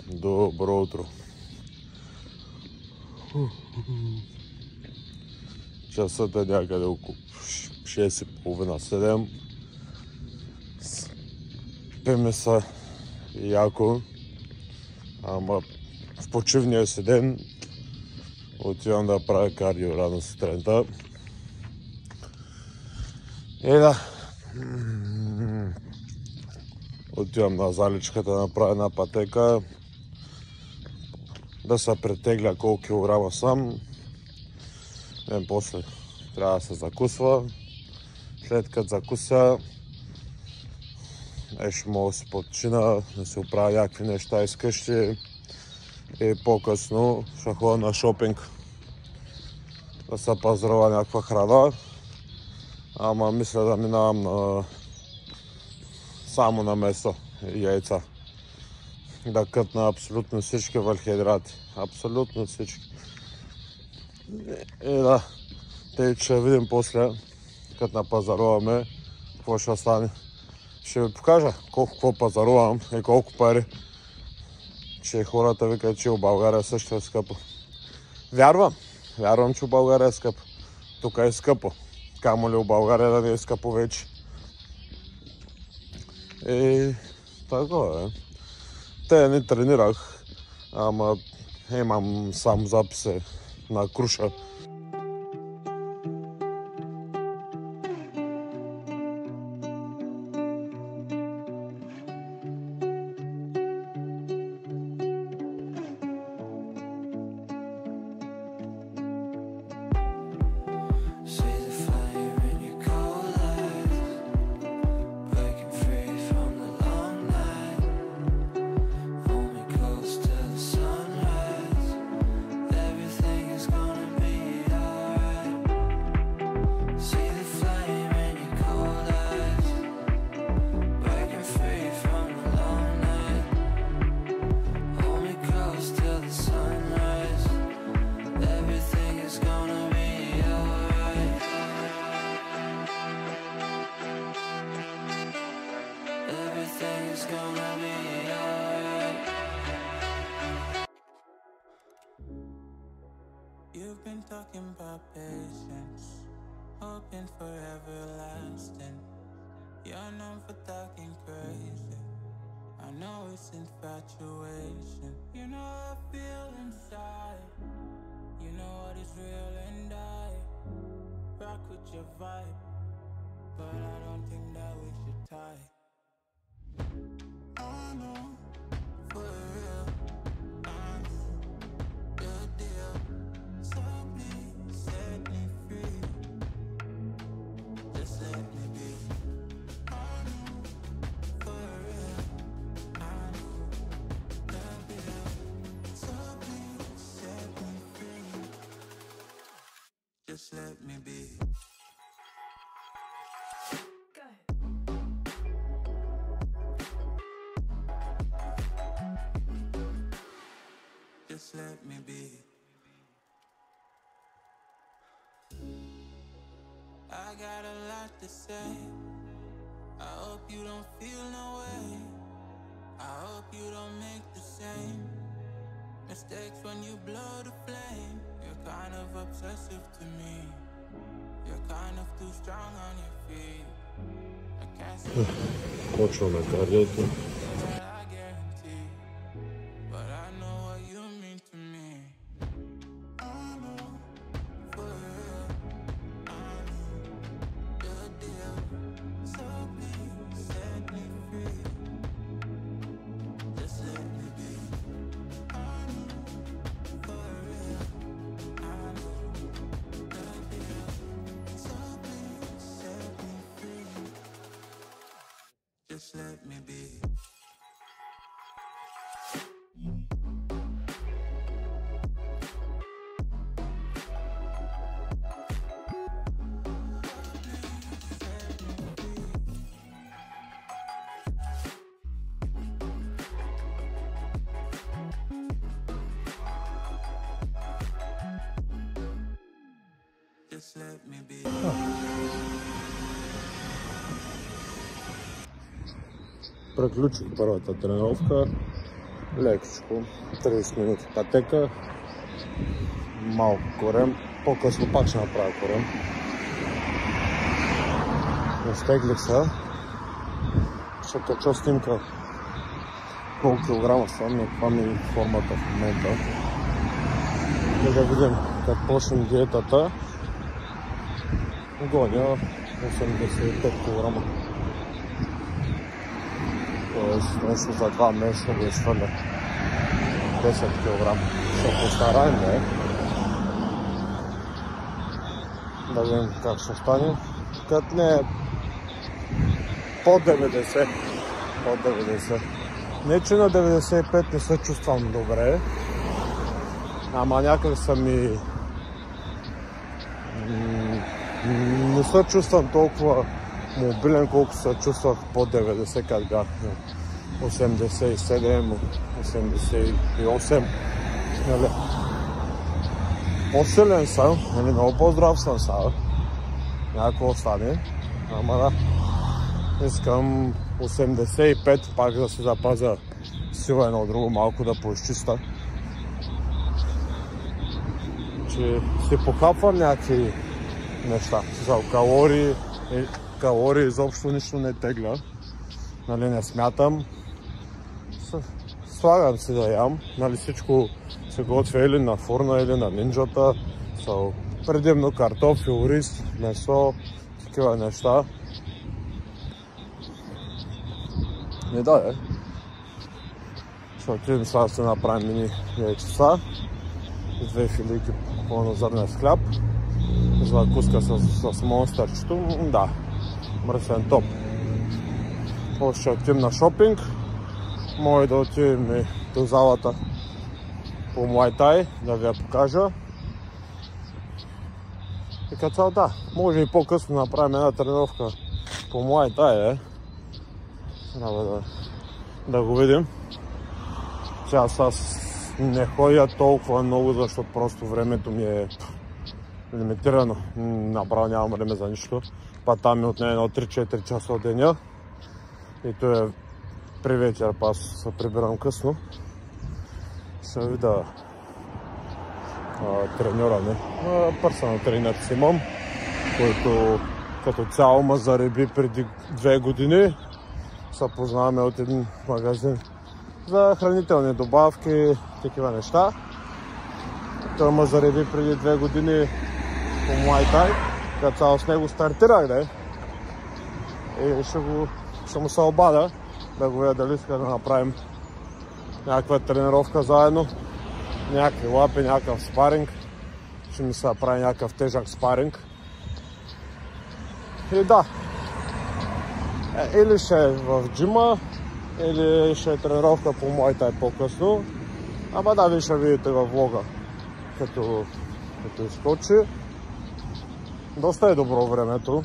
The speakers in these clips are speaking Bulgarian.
Добро утро. Часът е някъде около 6:30-7. Спиме се яко, ама в почивния си ден отивам да правя кардио рано сутринта. И да, отивам на заличката да направя една пътека, да се претегля колко килограма съм. После трябва да се закусва. След като закуся, ще мога да си почина, да си оправя някакви неща из къщи и по-късно ще ходя на шопинг, да се пазарува някаква храна. Ама мисля да минавам само на месо и яйца. Да кътна абсолютно всички въглехидрати. Абсолютно всички. И да, тъй ще видим после, като напазаруваме, какво ще стане. Ще ви покажа какво пазарувам и колко пари. Че хората викат, че в България също е скъпо. Вярвам, че в България е скъпо. Тук е скъпо. Камо ли в България да не е скъпо вече. И така е. Те не тренирах, ама имам сам записи на круша. You've been talking about patience, hoping for everlasting. You're known for talking crazy. I know it's infatuation. You know how I feel inside. You know what is real and I rock with your vibe, but I don't think that we should tie. I know for real. So please set me free. Just let me be. I know for real. I know the deal. So please set me free. Just let me be. Just let me be. I got a lot to say. I hope you don't feel no way. I hope you don't make the same mistakes when you blow the flame. You're kind of obsessive to me. You're kind of too strong on your feet. I can't see Почваме кардиото. I guarantee, but I know what you mean to me. I know for real. I know the deal. So please set me free. Just let me be. I know for real. I know the deal. So please set me free. Just let me be. Just let me be. Приключих първата тренировка. лекичко, 30 минути пътека, малко корем, по-късно пак ще направя корем. Изтеглих се, ще кача снимка колко килограма съм, но това ми е формата в момента. Да видим, като почнем диетата, гоня 85 кг. Тоест нещо за 2 месеца да изхвърля 10 кг. Ще постараем, да е. Да видим как ще стане. Като не е под 90. Не, че на 95 не се чувствам добре, ама някак съм и... не се чувствам толкова мобилен, колко се чувствах под 90, като бях 87, 88. Нали. По-силен съм, нали, много по-здрав съм сега. Някакво остане, ама да. Искам 85, пак да се запазя сила едно друго, малко да поизчиста. Че си похапвам някакви неща. За калории изобщо нищо не тегля. Нали, не смятам. Слагам си да ям. Нали, всичко се готвя или на фурна, или на нинджата. Предимно картофи, рис, месо, такива неща. Не да е. Ще отидем сега да се направим мини яйчеца. 2 филийки пълнозърнен хляб. Закуска с монстърчето. Да, мръсен топ. После ще отидем на шопинг. Може да отидем и до залата по Muay Thai, да ви я покажа. И като цяло, да, може и по-късно да направим една тренировка по Muay Thai, трябва да го видим. Сейчас аз не ходя толкова много, защото просто времето ми е лимитирано. Направо нямам време за нищо. Па там ми отне едно 3-4 часа от деня. И то е при вечер, па аз се прибирам късно. Ще видя треньора, не? Персонал тренер си имам, който като цяло ме зареби преди 2 години. Се познаваме от един магазин за хранителни добавки, такива неща. Той ме зареби преди 2 години по Muay Thai, като цяло с него стартирах, да е. И ще му се обадя да го видя дали иска да направим някаква тренировка заедно, някакви лапи, някакъв спаринг. Ще ми се прави някакъв тежък спаринг. И да, или ще е в джима, или ще е тренировка по Muay Thai по-късно. Ама да, ви ще видите във влога, като изкочи. Доста е добро времето.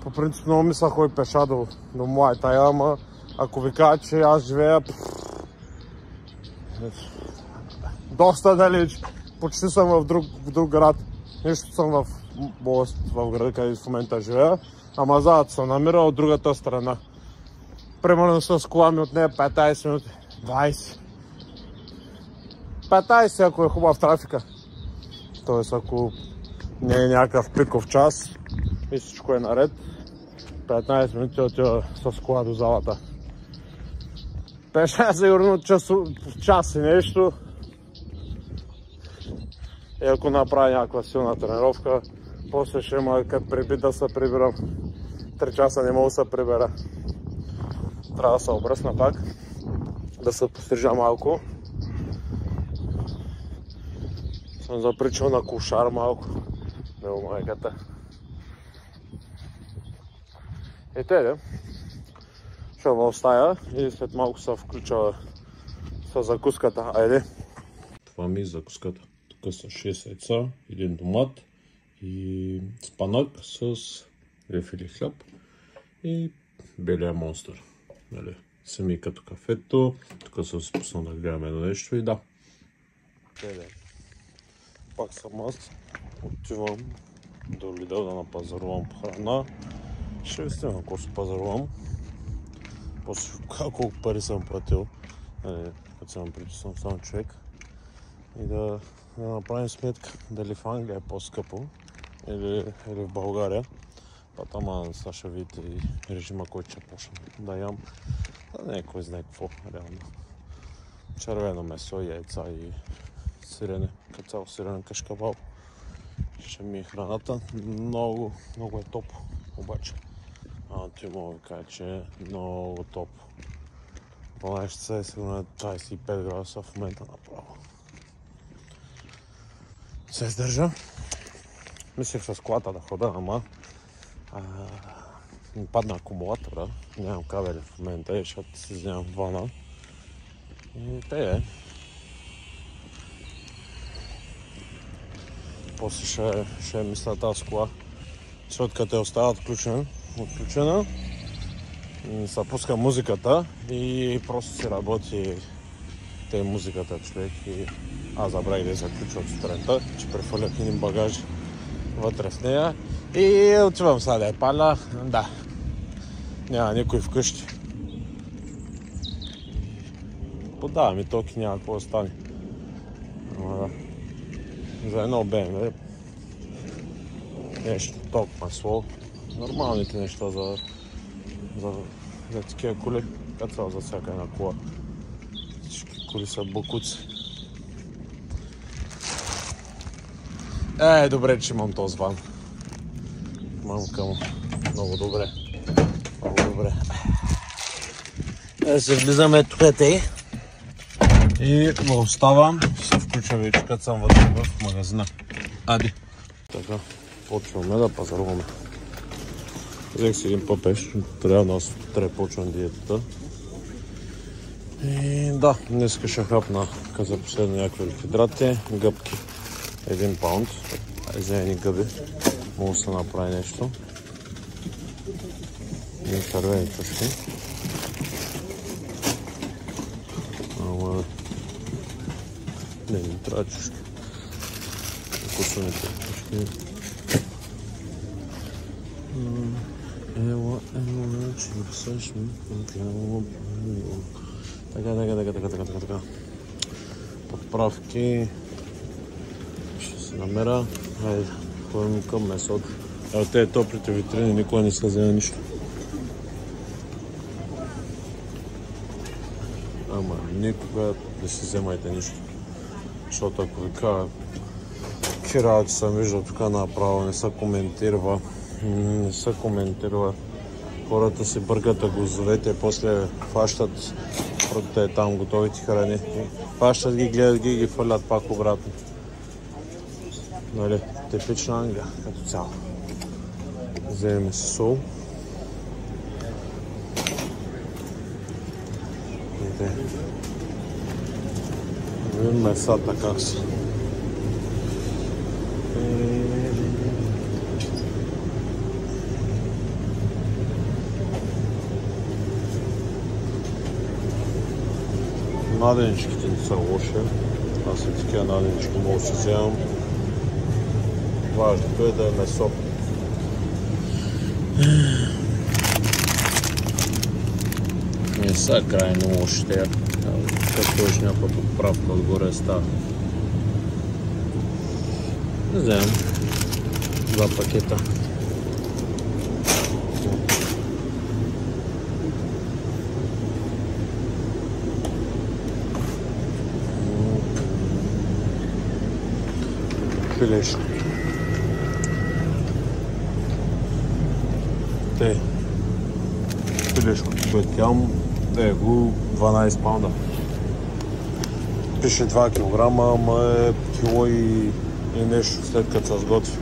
По принцип много ми се ходи пеша до Muay Thai, ама ако ви кажа, че аз живея доста далеч, почти съм в друг град. Нищо съм в града, където в момента живея, ама заедно се намира от другата страна. Примерно с кола ми отне 15 минути, 20. 15, ако е хубав трафика. Тоест, ако не е някакъв пиков час и всичко е наред, 15 минути отива с кола до залата. Пеша сигурно час и нещо. И ако направя някаква силна тренировка, после ще има като преби да се прибирам. 3 часа не мога да се прибера. Трябва да се обръсна пак, да се пострижа малко. Съм запричал на кошар малко. Него майката. И те, да. Ще остая и след малко се включа с закуската. Айде! Това ми е закуската. Тук са 6 яйца, 1 домат и спанък с 2 фили хляб и белия монстър. Нали, сами като кафето. Тук се спусна да гледам едно нещо и да. Пак съм аз. Отивам до Лидъл да напазарувам храна. Ще ви снимам ако се пазарувам. После колко пари съм платил. Като съм притиснал само човек. И да направим сметка дали в Англия е по-скъпо или в България. Ама сега ще видите и режима, който ще почна да ям. Не е кой знае какво, реално. Червено месо, яйца и сирене. Като цяло сиренен кашкавал. Ще ми е храната. Много е топло. Обаче. Той мога да кажа, че е много топло. 12 часа е сигурно 25 градуса в момента направо. Се издържа. Мислех с колата да хода, ама ми падна акумулатора. Нямам кабели в момента, защото си вземам вана. И те е. После ще мисля тази кола. Светката е остава отключена. Се пуска музиката и просто си работи те музиката човек. И аз забравих да я заключа от сутринта, че префърлях един багаж вътре в нея. И отивам сега да я паля. Да. Няма никой вкъщи. Подавам и токи, няма какво да стане. За едно БМВ нещо, ток, масло. Нормалните неща за такива коли. Като цяло за всяка една кола. Всички коли са бокуци. Добре, че имам този ван. Мамка му. Много добре. Се влизаме тук и го оставам. Ще включа вече, като съм вътре в магазина. Ади. Така, почваме да пазаруваме. Взех си един пъпеш. Трябва да почвам диетата. И да, днес ще хапна за последно някакви въглехидрати, гъбки 1 паунд, зелени гъби, мога да се направи нещо. И червени тъшки. Ама не трябва чушки. Вкусваните тъшки. Че върсаш ми. Така. Подправки. Ще се намеря. Хайде, ходим към месото. От тези топлите витрини никога не се вземе нищо. Ама никога не си вземайте нищо. Защото ако ви кажа, какви работи съм виждал тук направо, не се коментира. Хората се бъркат да го зовете, после фащат протите там готовите храни. Фащат ги, гледат ги и ги фърлят пак обратно. Нали, типична Англия като цяло. Вземем си сол. Видим месата как са. Наденичките не са лоши. Аз и такива наденички мога да си вземам. Важното е да е месо. Не са крайно лоши тея. Като още някаква подправка отгоре става. Вземем 2 пакета. Филешко. Филешкото, което ям, го 12 паунда. Пише 2 кг, ама е кило и нещо след като се сготви.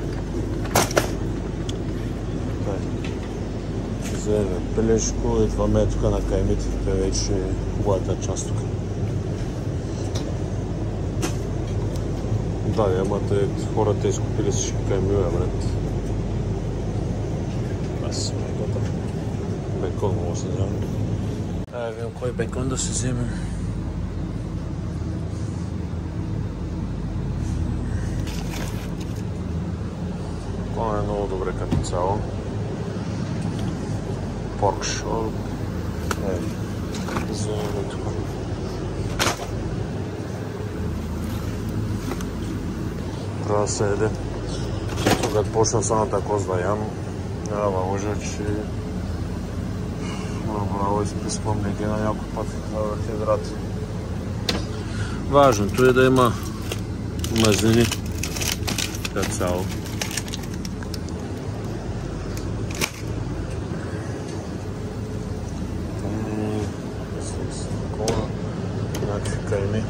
Вземе пилешко и това ме е тук на каймите, вече е хубавата част тук. Да, ама хората изкупили всички каймове, брат. Аз съм готов. Бекон мога да се вземем. Видим кой бекон да се вземем. Бекон е много добре като цяло. Порк шорт. Вземем тук. да се еде. Когато почна самата коз да ям, няма лъжа, че направо изписвам неги на някой път на върхидрати. Важното е да има мазнини като цяло. Някакви кайми.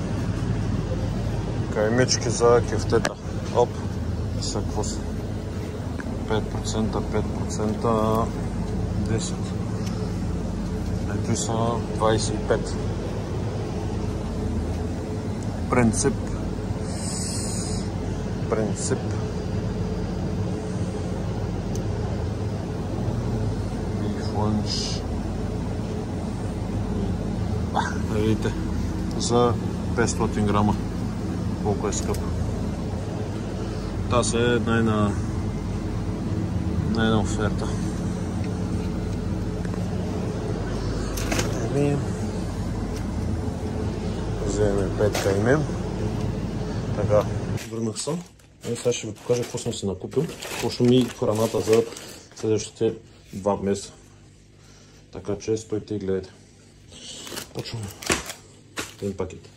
Каймички за кефтета. Оп, са какво са? 5%, 5%, 10. Ето са 25. Принцип. Beef lunch. Видите, за 500 грама. Колко е скъп. Та се е най-на оферта. Вземем 5 кайме. Така, върнах се. Сега ще ви покажа какво съм си накупил. Почва ми храната за следващите 2 месеца. Така че стойте и гледайте. Почваме. Един пакет.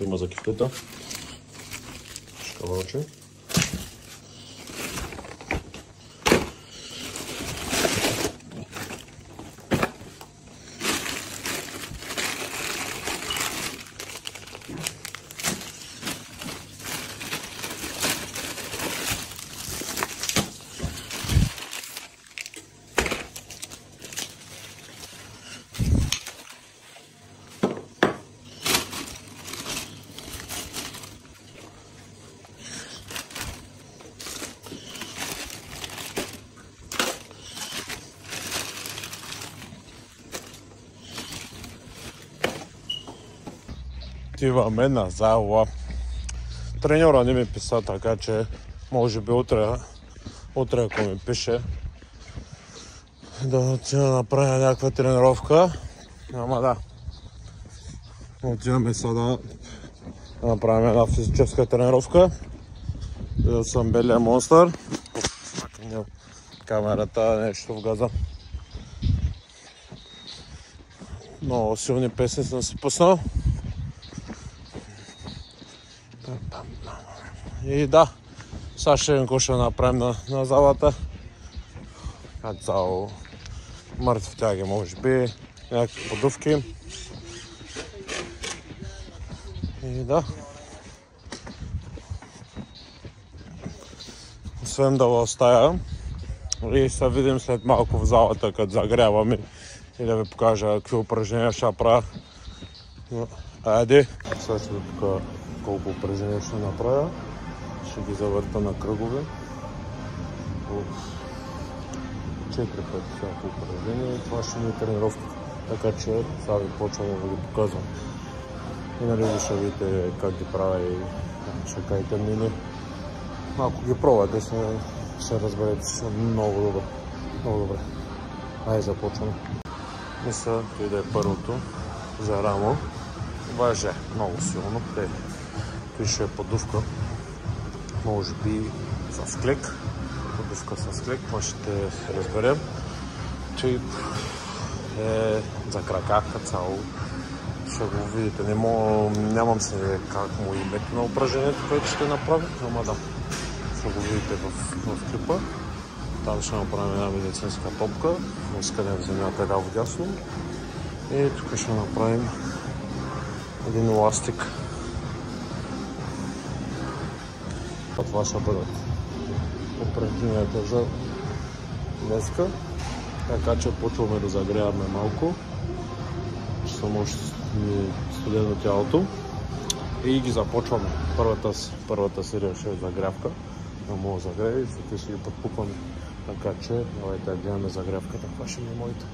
Има за кефтета. Шкалаче. Отиваме на зала. Треньора не ми писа, така че може би утре ако ми пише да отида да направя някаква тренировка. Ама да. Отиваме сега да направим една физическа тренировка. Да съм белия монстър. Камерата нещо в газа. Много силни песни съм си пуснал. И да, сега ще видим какво ще направим на залата. Като цяло мъртви тяги, може би, някакви подувки. И да. Освен да остая и се видим след малко в залата, като загряваме и да ви покажа какви упражнения ще правя. Айде! Сега ще ви покажа колко упражнения ще направя. Ще ги завърта на кръгове. 4 пъти всяко упражнение. Това ще ми е тренировка. Така че сега ви почвам да ви показвам. И нали ще видите как ги правя и ще кажете мнение. Ако ги пробвате, ще разберете, че са много добре. Много добре. Айде започваме. И сега това е първото за рамо. Въже много силно. Той ще е подувка. Може би с клек. Подувка с клек. Това ще разберем. Че е за крака цяло. Ще го видите. Нямам се как му името на упражнението, което ще направя. Ама да. Ще го видите в клипа. Там ще направим една медицинска топка. Изкъдем в земята ляво дясно. И тук ще направим един еластик. Това ще бъдат упражненията за днеска. Така че почваме да загряваме малко. Ще съм още студено тялото. И ги започваме. Първата серия ще е загрявка. Да мога да загрея и след ще ги подпукваме Така че, давайте да гледаме загрявката, каква ще ми е моята.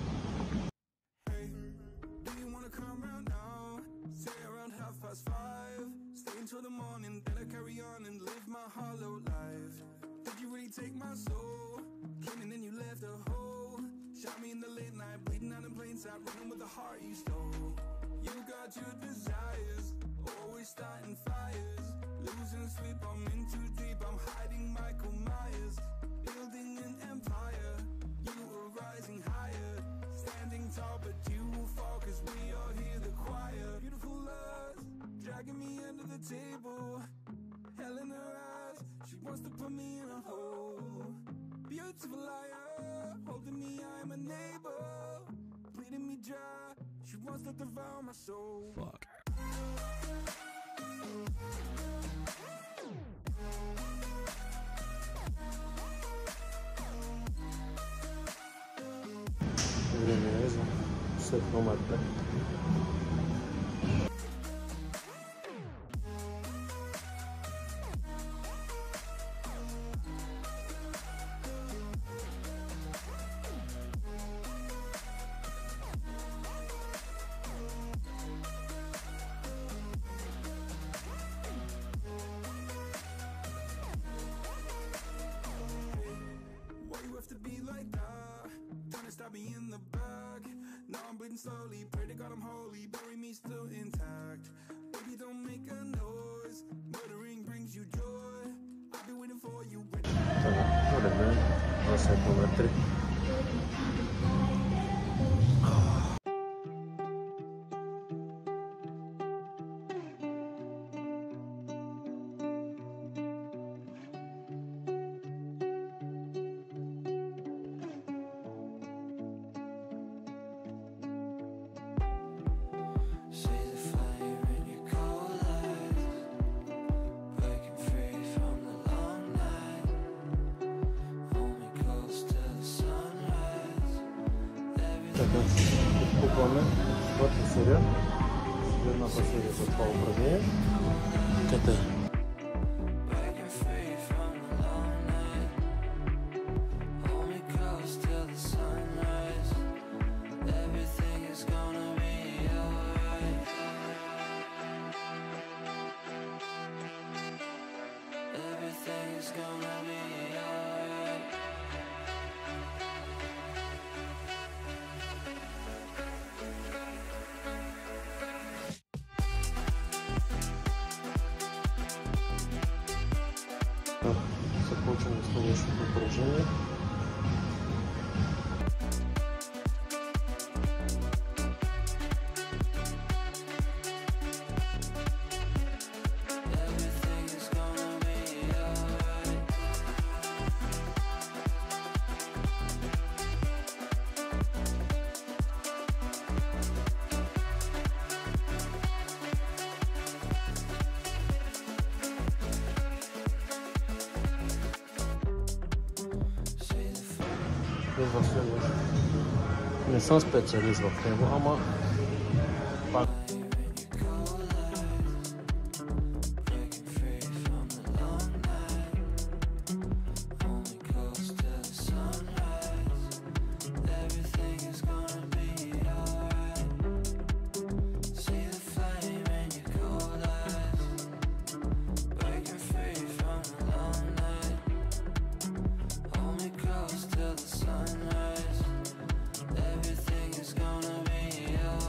Losing sleep, I'm in too deep, I'm hiding Michael Myers. Building an empire, you were rising higher. Standing tall, but you will fall, cause we all hear the choir. Beautiful lust, dragging me under the table. Hell in her eyes, she wants to put me in a hole. Beautiful liar, holding me, I'm a neighbor. Bleeding me dry, she wants to devour my soul. Fuck. Време е за сет номер 5. Slowly, pray to God I'm holy, bury me still intact. Baby, don't make a noise. Murdering brings you joy. I've been waiting for you. Време е за сет номер 3. Отпукваме четвърта серия. Следната серия за това упражнение. Къде? Започваме следващото упражнение. Идва следващото. Не съм специалист в него, ама пак. Everything is gonna be alright.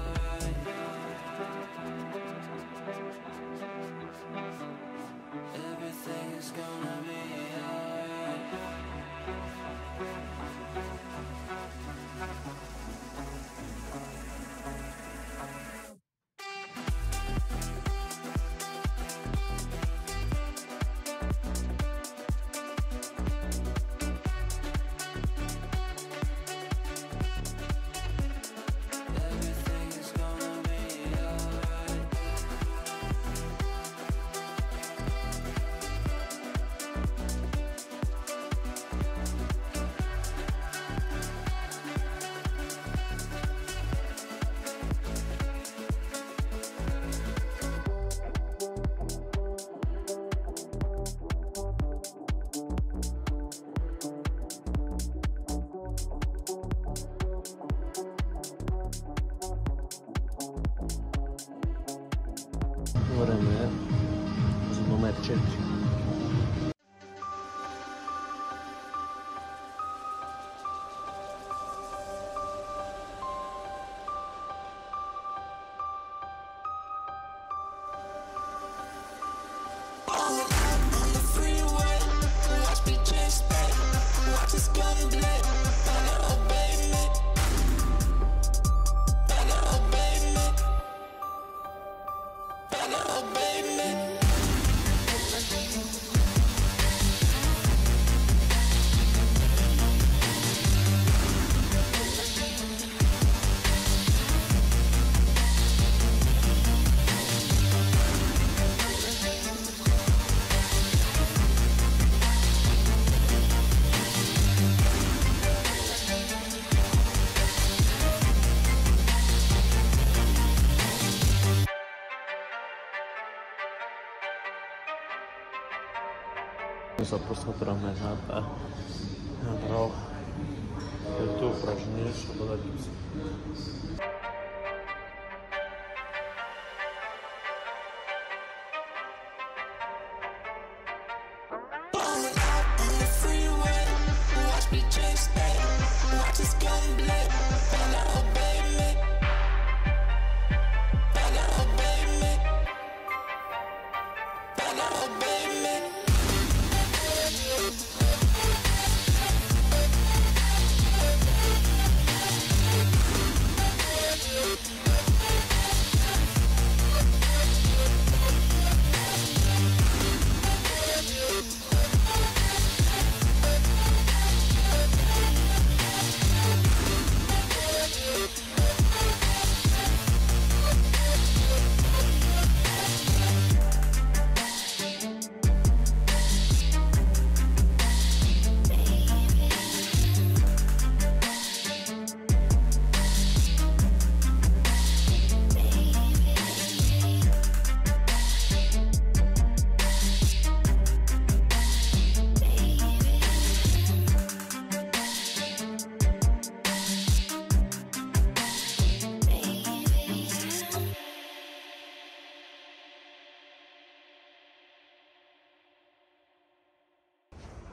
Време е за номер 4. За посмотрим едната. Направо. Ето упражнение ще бъде гипс.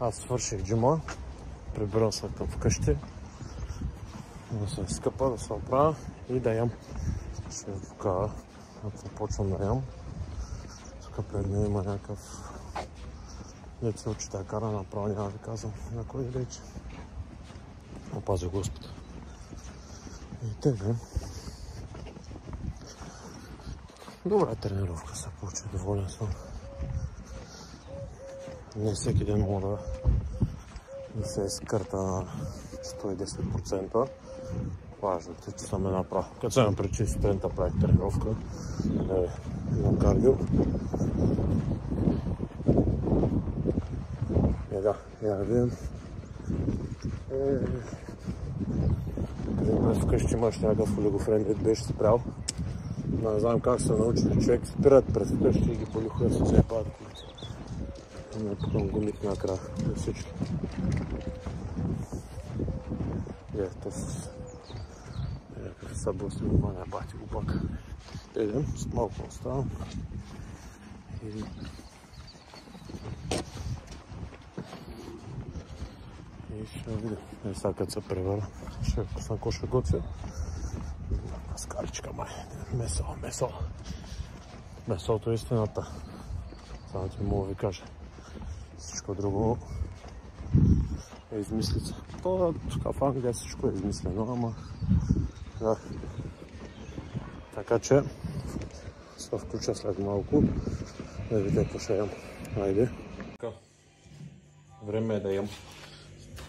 Аз свърших джима, прибирам се към вкъщи, да се изкъпа, да се оправя и да ям. Ще ви покажа, ако започвам да ям. Тук пред мен има някакъв деца учи да кара, направо няма да ви казвам на кой реч. Опази Господ. И тега. Добра тренировка се получи, доволен съм. Не всеки ден мога да се изкърта на 110%. Важното е, че съм направил. Като съм пред сутринта правих тренировка, имам кардио. Я да видим. През вкъщи имаш някакъв олигофрен, беше спрял. Но не знам как се научили човек спират през вкъщи и ги полюха с заебават колите. Не пукам гумите на крах за всички. Ето с някакъв събъл си внимания, бати го пак. Идем, с малко оставам. И ще видим. Сега като се превърна, ще пусна какво ще готвя. Скаличка май, месо. Месото е истината. Само ти мога ви кажа. Всичко друго е измислица. Тук в Англия всичко е измислено, ама да. Така че ще включа след малко да видя какво ще ям. Хайде. Време е да ям.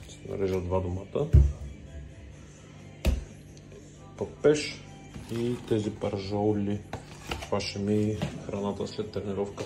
Ще нарежа два домата. Папеш и тези паржоли. Това ще ми храната след тренировка.